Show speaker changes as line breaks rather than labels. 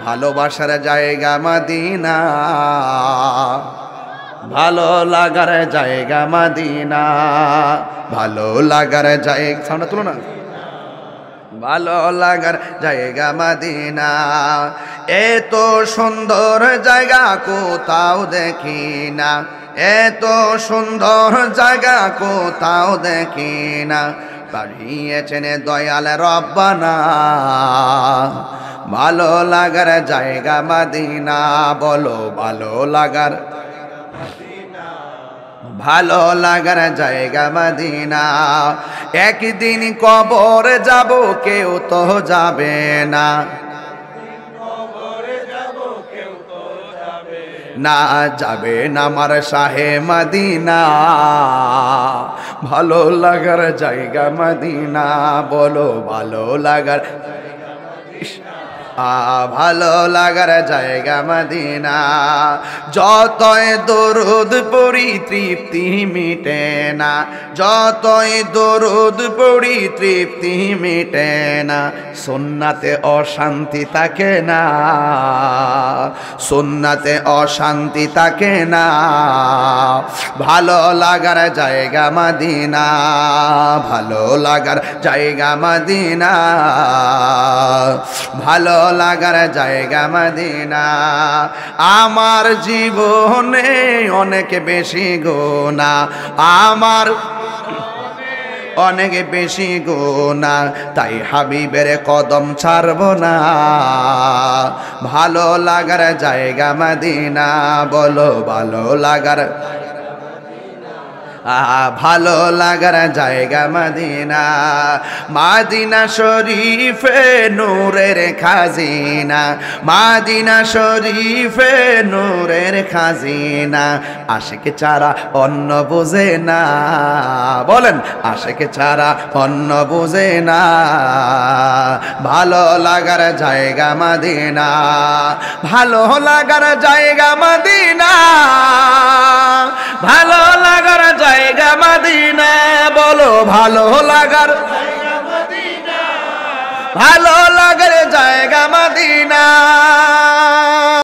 ভালোবাসার জায়গা মদিনা, ভালো লাগার জায়গা মদিনা, ভালো লাগার জায়গা, সামনে তুলো না, ভালো লাগার জায়গা মদিনা। এত সুন্দর জায়গা কোথাও দেখি না, এত সুন্দর জায়গা কোথাও দেখি না, পাঠিয়েছেন দয়াল রব্বানা, ভালো লাগার জায়গা মদিনা। বলো ভালো লাগার, ভালো লাগার জায়গা মদিনা। একদিন কবর যাব কেউ তো যাবে না, না যাবে না আমার শাহে মদিনা, ভালো লাগার জায়গা মদিনা। বলো ভালো লাগার, ভালো লাগার জায়গা মদিনা। যতই দরুদ পড়ি তৃপ্তি মিটে না, যতই দরুদ পড়ি তৃপ্তি মিটে না, সুন্নাতে অশান্তি থাকে না, সুন্নাতে অশান্তি থাকে না, ভালো লাগার জায়গা মদিনা, ভালো লাগার জায়গা মদিনা, ভালো লাগার জায়গা মদিনা। আমার জীবনে অনেক বেশি গুনাহ, আমার অনেক বেশি গুনাহ, তাই হাবিবের কদম ছাড়ব না, ভালো লাগার জায়গা মদিনা। বলো ভালো লাগার, ভালো লাগার জায়গা মদিনা। মদিনা শরীফে নূরের খাজিনা, মদিনা শরীফে নূরের খাজিনা, আশিক ছাড়া অন্য বুঝে না, বলেন আশিক ছাড়া অন্য বুঝে না, ভালো লাগার জায়গা মদিনা, ভালো লাগার জায়গা মদিনা, ভালো লাগার জায়গা মদিনা। বলো ভালো লাগার, ভালো লাগার জায়গা মদিনা।